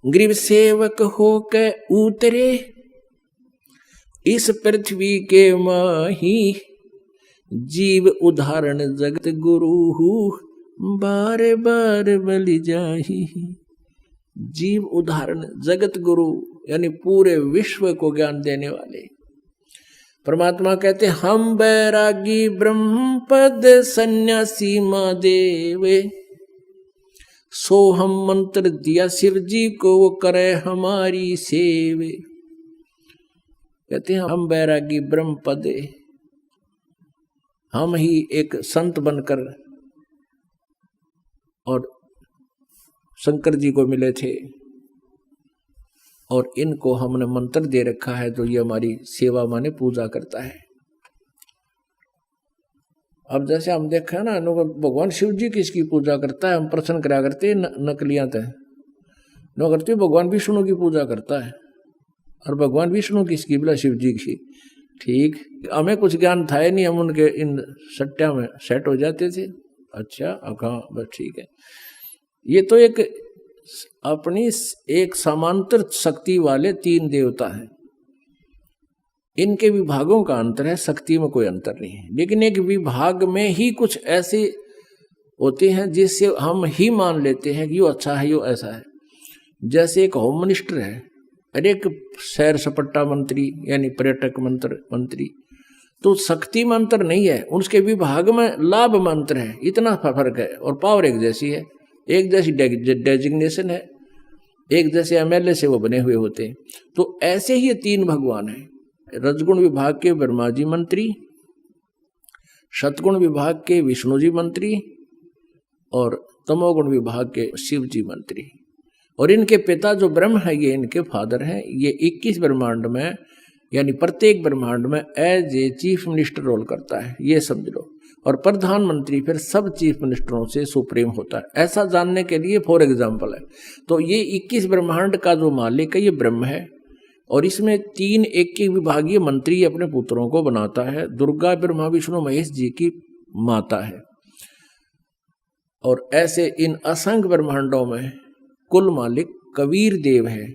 गरीब सेवक होकर उतरे इस पृथ्वी के माही, जीव उदाहरण जगत गुरु बार बार बलि जाही। जीव उदाहरण जगत गुरु यानी पूरे विश्व को ज्ञान देने वाले परमात्मा कहते हम बैरागी ब्रह्म पद सन्यासी महादेव, सो हम मंत्र दिया शिव जी को वो करे हमारी सेव। कहते हैं हम बैरागी ब्रह्म पद, हम ही एक संत बनकर और शंकर जी को मिले थे और इनको हमने मंत्र दे रखा है, तो ये हमारी सेवा माने पूजा करता है। अब जैसे हम देखा ना, भगवान शिव जी किसकी पूजा करता है, हम प्रश्न करा करते नकलियां तय न करते, भगवान विष्णु की पूजा करता है। और भगवान विष्णु किसकी, बोला शिव जी की। ठीक, हमें कुछ ज्ञान था ही नहीं, हम उनके इन सट्टा में सेट हो जाते थे। अच्छा हाँ बस ठीक है। ये तो एक अपनी एक समांतर शक्ति वाले तीन देवता हैं, इनके विभागों का अंतर है, शक्ति में कोई अंतर नहीं है। लेकिन एक विभाग में ही कुछ ऐसे होते हैं जिससे हम ही मान लेते हैं कि यो अच्छा है यो ऐसा है। जैसे एक होम मिनिस्टर है और एक सैर सपट्टा मंत्री यानी पर्यटक मंत्री, तो शक्ति मंत्र नहीं है, उसके विभाग में लाभ मंत्र है, इतना फर्क है। और पावर एक जैसी है, एक जैसी डेजिग्नेशन है, एक जैसे एमएलए से वो बने हुए होते हैं। तो ऐसे ही ये तीन भगवान हैं, रजगुण विभाग के ब्रह्मा जी मंत्री, सतगुण विभाग के विष्णु जी मंत्री और तमोगुण विभाग के शिव जी मंत्री। और इनके पिता जो ब्रह्म है ये इनके फादर हैं। ये 21 ब्रह्मांड में यानी प्रत्येक ब्रह्मांड में as a chief minister role करता है, ये समझ लो। और प्रधानमंत्री फिर सब चीफ मिनिस्टरों से सुप्रीम होता है। ऐसा जानने के लिए फॉर एग्जाम्पल है, तो ये 21 ब्रह्मांड का जो मालिक है ये ब्रह्म है। और इसमें 3 एक विभागीय मंत्री अपने पुत्रों को बनाता है। दुर्गा ब्रह्मा विष्णु महेश जी की माता है। और ऐसे इन असंख्य ब्रह्मांडों में कुल मालिक कबीर देव है,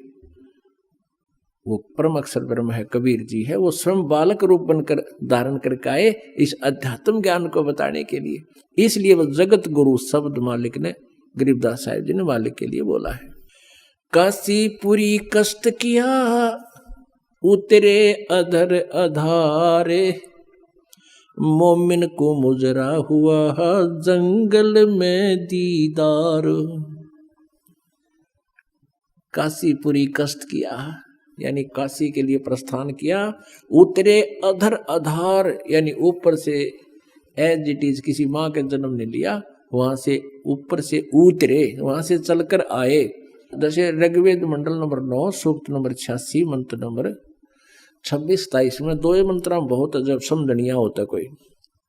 वो परम अक्षर ब्रह्म है, कबीर जी है। वो स्वयं बालक रूप बनकर धारण करके आए इस अध्यात्म ज्ञान को बताने के लिए। इसलिए वो जगत गुरु शब्द मालिक ने गरीबदास साहिब जी ने मालिक के लिए बोला है। काशीपुरी कष्ट किया उतरे अधर अधारे, मोमिन को मुजरा हुआ जंगल में दीदार। काशीपुरी कष्ट किया यानी काशी के लिए प्रस्थान किया। उतरे अधर आधार यानी ऊपर से, एज इट इज किसी माँ के जन्म ने लिया, वहां से ऊपर से उतरे, वहां से चलकर आए। जैसे ऋग्वेद मंडल नंबर 9 सूक्त नंबर 86 मंत्र नंबर 26-27 में 2 मंत्र बहुत अजब समझनिया होता कोई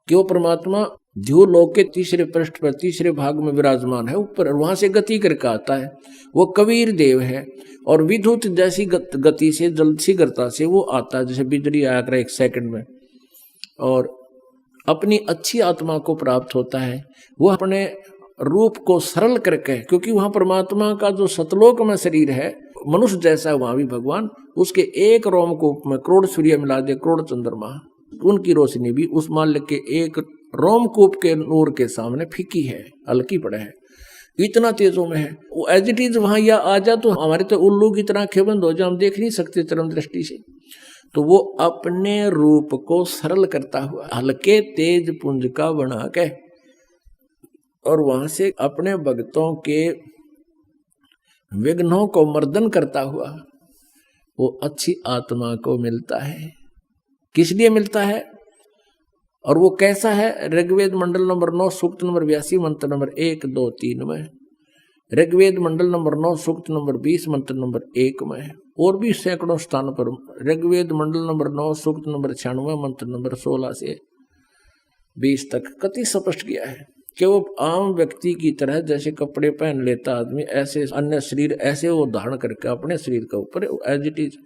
कि वो परमात्मा जो लोक के तीसरे पृष्ठ पर तीसरे भाग में विराजमान है ऊपर, वहां से गति करके आता है। वो कबीर देव है और विद्युत जैसी गति से, जल्द सी गति से वो आता है, जैसे बिजली आया कर 1 सेकंड में। और अपनी अच्छी आत्मा को प्राप्त होता है। वो अपने रूप को सरल करके, क्योंकि वहां परमात्मा का जो सतलोक में शरीर है मनुष्य जैसा है, वहां भी भगवान उसके एक रोमकूप में करोड़ सूर्य मिला दे, करोड़ चंद्रमा, उनकी रोशनी भी उस मालिक के एक रोमकूप के नूर के सामने फीकी है, हल्की पड़े है, इतना तेजों में है वो। एज इट इज वहां या आ जा तो हमारे तो उल्लू की तरह आंखें बंद हो जाए, हम देख नहीं सकते चरम दृष्टि से। तो वो अपने रूप को सरल करता हुआ हल्के तेज पुंज का बना के, और वहां से अपने भक्तों के विघ्नों को मर्दन करता हुआ वो अच्छी आत्मा को मिलता है। किस लिए मिलता है और वो कैसा है? ऋग्वेद मंडल नंबर 9 सूक्त नंबर 82 मंत्र नंबर 1, 2, 3 में, ऋग्वेद मंडल नंबर 9 सूक्त नंबर 20 मंत्र नंबर 1 में, और भी सैकड़ों स्थानों पर ऋग्वेद मंडल नंबर 9 सूक्त नंबर 96 मंत्र नंबर 16 से 20 तक कति स्पष्ट किया है कि वो आम व्यक्ति की तरह जैसे कपड़े पहन लेता आदमी, ऐसे अन्य शरीर ऐसे वो धारण करके अपने शरीर के ऊपर एज इट इज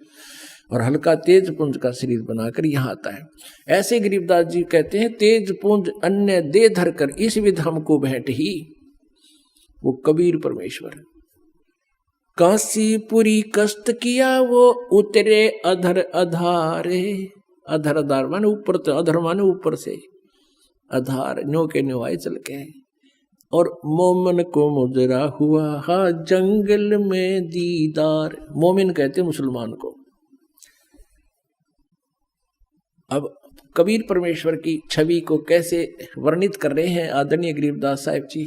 और हल्का तेज पुंज का शरीर बनाकर यहाँ आता है। ऐसे गरीबदास जी कहते हैं, तेज पुंज अन्य दे धर कर इस विध हमको भेंट ही। वो कबीर परमेश्वर, काशीपुरी कष्ट किया वो उतरे अधर अधारे। अधर अधार माने ऊपर, तो अधर माने ऊपर से, आधार न्यो के न्यो आए चल के। और मोमन को मुजरा हुआ हा जंगल में दीदार। मोमिन कहते मुसलमान को। अब कबीर परमेश्वर की छवि को कैसे वर्णित कर रहे हैं आदरणीय गरीबदास साहिब जी।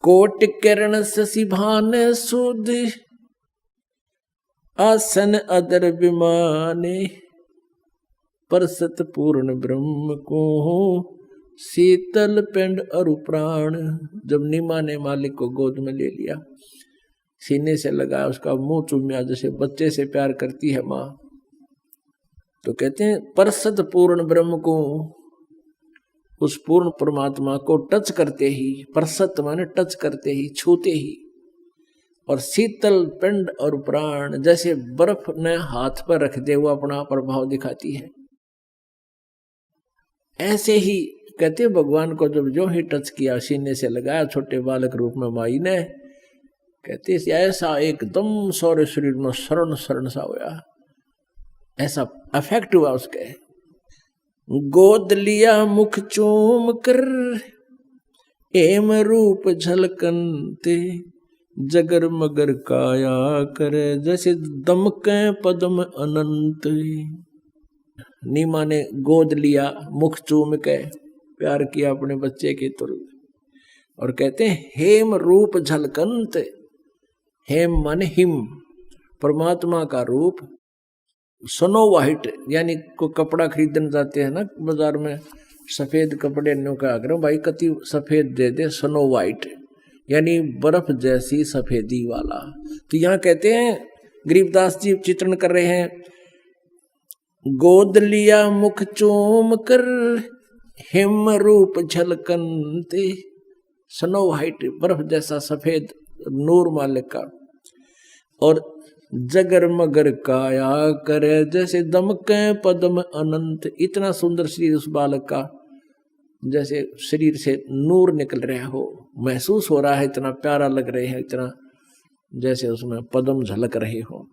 कोट किरण शशिभान सुध आसन अदर विमाने। परसत पूर्ण ब्रह्म को शीतल पिंड अरु प्राण। जब नीमा ने मालिक को गोद में ले लिया, सीने से लगाया, उसका मुंह चूमिया जैसे बच्चे से प्यार करती है माँ, तो कहते हैं परसत पूर्ण ब्रह्म को, उस पूर्ण परमात्मा को टच करते ही, परसत माने टच करते ही, छूते ही, और शीतल पिंड और प्राण जैसे बर्फ ने हाथ पर रख दे वो अपना प्रभाव दिखाती है। ऐसे ही कहते भगवान को जब जो ही टच किया, सीने से लगाया छोटे बालक रूप में माई ने, कहते ऐसा एकदम सारे शरीर में शरण शरण सा होया, ऐसा अफेक्ट हुआ उसके। गोद लिया मुख चूम कर एम रूप झलकनते। जगर मगर काया करे जैसे दमके पद्म अनंत। नीमा ने गोद लिया, मुख चूम के प्यार किया अपने बच्चे के तुल, और कहते हैं हेम रूप झलकंत। हेम माने हिम, परमात्मा का रूप। स्नो वाइट यानी को कपड़ा खरीदने जाते हैं ना बाजार में, सफेद कपड़े न्यू का आग्रह भाई कति सफेद दे दे, स्नो वाइट यानी बर्फ जैसी सफेदी वाला। तो यहाँ कहते हैं गरीबदास जी चित्रण कर रहे हैं, गोद लिया मुख चूम कर हिम रूप झलकनते। स्नो वाइट बर्फ जैसा सफेद नूर मालिक का, और जगर मगर काया करे जैसे दमके पद्म अनंत। इतना सुंदर शरीर उस बालक का, जैसे शरीर से नूर निकल रहा हो, महसूस हो रहा है, इतना प्यारा लग रहे हैं, इतना जैसे उसमें पद्म झलक रहे हो।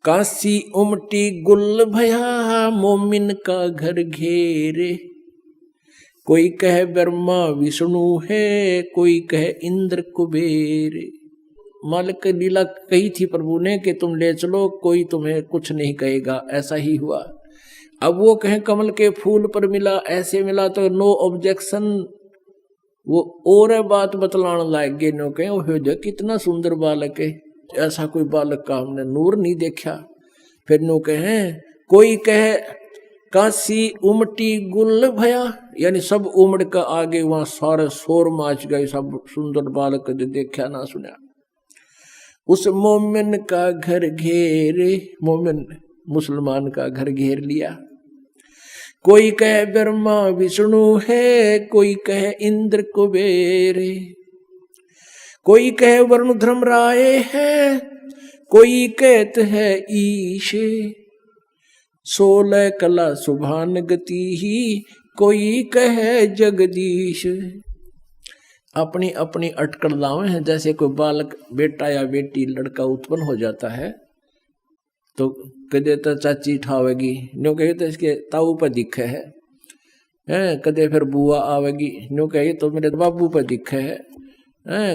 काशी उमटी गुल भया मोमिन का घर घेरे। कोई कहे ब्रह्मा विष्णु है, कोई कहे इंद्र कुबेर। मालिक की लीला कही थी प्रभु ने कि तुम ले चलो, कोई तुम्हें कुछ नहीं कहेगा। ऐसा ही हुआ। अब वो कहें कमल के फूल पर मिला, ऐसे मिला तो नो ऑब्जेक्शन, वो और बात बतलाने लायक गे। नो कहे ओ कितना सुंदर बालक है, ऐसा कोई बालक का हमने नूर नहीं देखा। फिर नो कहे कोई कहे काशी उमटी गुल भया, यानी सब उमड़ का आगे वहां सारे शोर माच गए, सब सुंदर बालक जो देखा ना सुना। उस मोमिन का घर घेरे, मोमिन मुसलमान का घर घेर लिया। कोई कहे ब्रह्मा विष्णु है, कोई कहे इंद्र कुबेर, कोई कहे वरुण धर्मराय है, कोई कहते है ईश। 16 कला सुभान गति ही, कोई कहे जगदीश। अपनी अपनी अटकल लावे हैं। जैसे कोई बालक बेटा या बेटी लड़का उत्पन्न हो जाता है तो कदे तो चाची ठावेगी, न्यू कहे तो इसके ताऊ पर दिखे है, कदे फिर बुआ आवेगी, न्यू कहे तो मेरे बाबू पर दिखे है,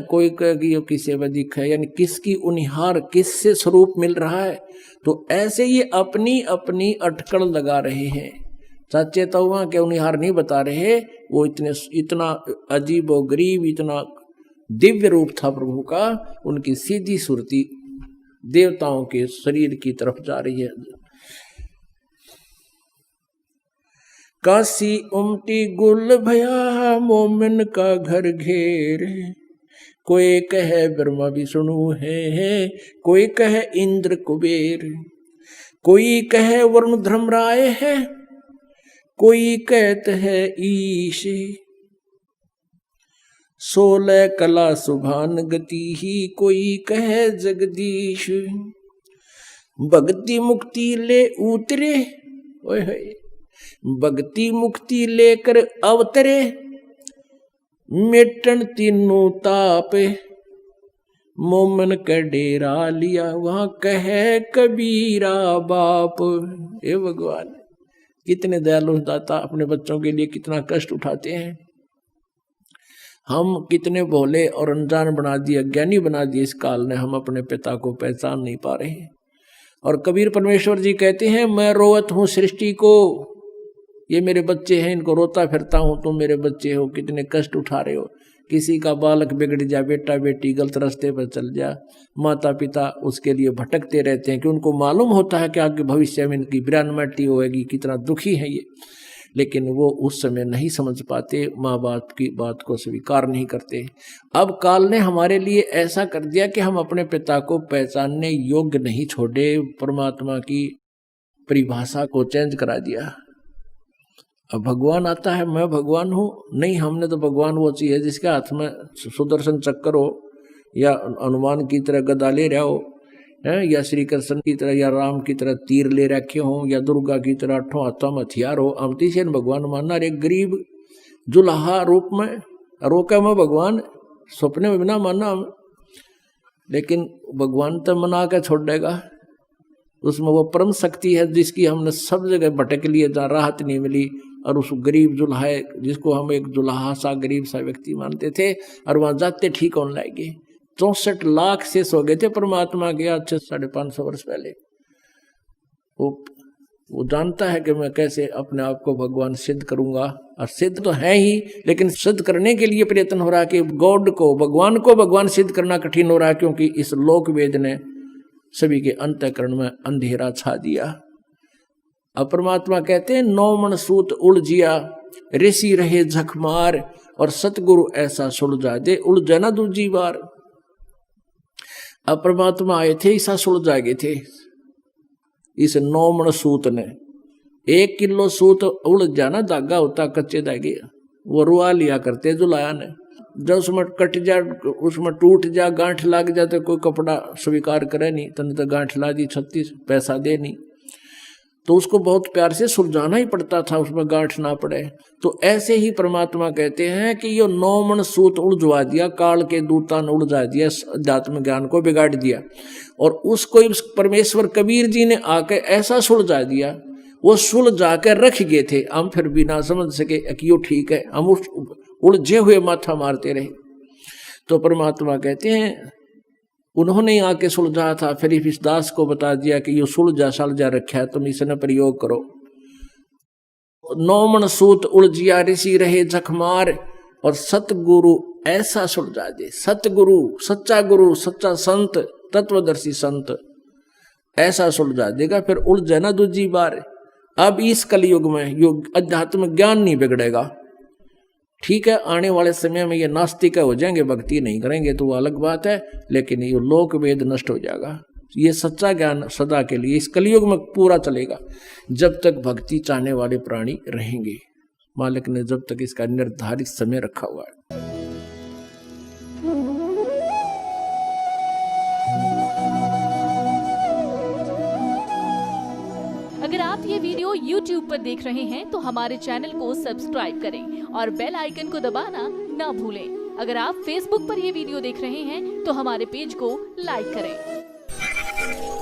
कोई कहेगी यो किसे पर दिखे है, यानी किसकी उनिहार किससे स्वरूप मिल रहा है। तो ऐसे ये अपनी अपनी अटकल लगा रहे हैं। चाचे ताऊआ के उनिहार नहीं बता रहे, वो इतना अजीब और गरीब, इतना दिव्य रूप था प्रभु का, उनकी सीधी सुरती देवताओं के शरीर की तरफ जा रही है। काशी उमटी गुल भया मोमिन का घर घेर। कोई कहे ब्रह्मा विष्णु है, कोई कहे इंद्र कुबेर, कोई कहे वरुण धर्मराय है, कोई कहते है ईश। 16 कला सुभान गति ही, कोई कहे जगदीश। भक्ति मुक्ति ले उतरे, ओए भक्ति मुक्ति लेकर अवतरे, मिटन तीनों ताप। मोमन का डेरा लिया वहां कहे कबीरा बाप। हे भगवान, कितने दयालु दाता अपने बच्चों के लिए कितना कष्ट उठाते हैं। हम कितने भोले और अनजान बना दिए, अज्ञानी बना दिए इस काल ने, हम अपने पिता को पहचान नहीं पा रहे हैं। और कबीर परमेश्वर जी कहते हैं, मैं रोवत हूँ सृष्टि को, ये मेरे बच्चे हैं, इनको रोता फिरता हूँ, तुम मेरे बच्चे हो, कितने कष्ट उठा रहे हो। किसी का बालक बिगड़ जा, बेटा बेटी गलत रास्ते पर चल जा, माता पिता उसके लिए भटकते रहते हैं कि उनको मालूम होता है कि आगे भविष्य में इनकी विरानमटी होगी, कितना दुखी है ये, लेकिन वो उस समय नहीं समझ पाते, माँ बाप की बात को स्वीकार नहीं करते। अब काल ने हमारे लिए ऐसा कर दिया कि हम अपने पिता को पहचानने योग्य नहीं छोड़े, परमात्मा की परिभाषा को चेंज करा दिया। अब भगवान आता है, मैं भगवान हूँ, नहीं, हमने तो भगवान वो चीज है जिसके हाथ में सुदर्शन चक्र हो, या हनुमान की तरह गदा ले रहा हो, या श्री कृष्ण की तरह या राम की तरह तीर ले रखे हो, या दुर्गा की तरह अठों हाथों में हथियार हो। अमती से भगवान मानना, एक गरीब जुलाहा रूप में रोका मैं भगवान, सपने में बिना मानना हम, लेकिन भगवान तो मना के छोड़ देगा। उसमें वो परम शक्ति है जिसकी हमने सब जगह भटक लिए, जहाँ राहत नहीं मिली, और उस गरीब जुल्हा जिसको हम एक जुल्हा सा गरीब सा व्यक्ति मानते थे, और वहां जाते ठीक होने लगे। 64 लाख शेष हो गए थे परमात्मा के आज से 550 वर्ष पहले। वो जानता है कि मैं कैसे अपने आप को भगवान सिद्ध करूंगा, और सिद्ध तो है ही, लेकिन सिद्ध करने के लिए प्रयत्न हो रहा है कि गॉड को भगवान सिद्ध करना कठिन हो रहा है, क्योंकि इस लोक वेद ने सभी के अंतःकरण में अंधेरा छा दिया। अब परमात्मा कहते हैं, 9 मन सूत उलझिया ऋषि रहे झकमार, और सतगुरु ऐसा सुलझा दे उलझा ना दूजी बार। अब परमात्मा आए थे, ऐसा सुलझा गए थे इस 9 मन सूत ने। 1 किलो सूत उलझ जाना, धागा होता कच्चे धागे, वो रुआ लिया करते जुलाया ने। जब उसमें कट जा, उसमें टूट जा, गांठ लग जा, तो कोई कपड़ा स्वीकार करे नहीं, तने तो गांठ ला दी 36 पैसा दे नहीं, तो उसको बहुत प्यार से सुलझाना ही पड़ता था, उसमें गांठ ना पड़े। तो ऐसे ही परमात्मा कहते हैं कि ये 9 मन सूत उलझवा दिया, काल के दूता ने उलझा दिया, अध्यात्म ज्ञान को बिगाड़ दिया। और उसको परमेश्वर कबीर जी ने आके ऐसा सुलझा दिया, वो सुलझा के रख गए थे, हम फिर भी ना समझ सके कि यो ठीक है, हम उस उलझे हुए माथा मारते रहे। तो परमात्मा कहते हैं, उन्होंने आके सुलझा था, फिर इस दास को बता दिया कि ये सुलझा रखा है, तुम इसने प्रयोग करो। 9 मन सूत उलझिया ऋषि रहे झकमार, और सतगुरु ऐसा सुलझा दे। सतगुरु, सच्चा गुरु, सच्चा संत, तत्वदर्शी संत ऐसा सुलझा देगा, फिर उलझे ना दूजी बार। अब इस कलयुग में योग अध्यात्म ज्ञान नहीं बिगड़ेगा, ठीक है। आने वाले समय में ये नास्तिक हो जाएंगे, भक्ति नहीं करेंगे तो वो अलग बात है, लेकिन ये लोक वेद नष्ट हो जाएगा। ये सच्चा ज्ञान सदा के लिए इस कलयुग में पूरा चलेगा, जब तक भक्ति चाहने वाले प्राणी रहेंगे। मालिक ने जब तक इसका निर्धारित समय रखा हुआ है। अगर आप ये वीडियो YouTube पर देख रहे हैं तो हमारे चैनल को सब्सक्राइब करें और बेल आइकन को दबाना ना भूलें। अगर आप Facebook पर ये वीडियो देख रहे हैं तो हमारे पेज को लाइक करें।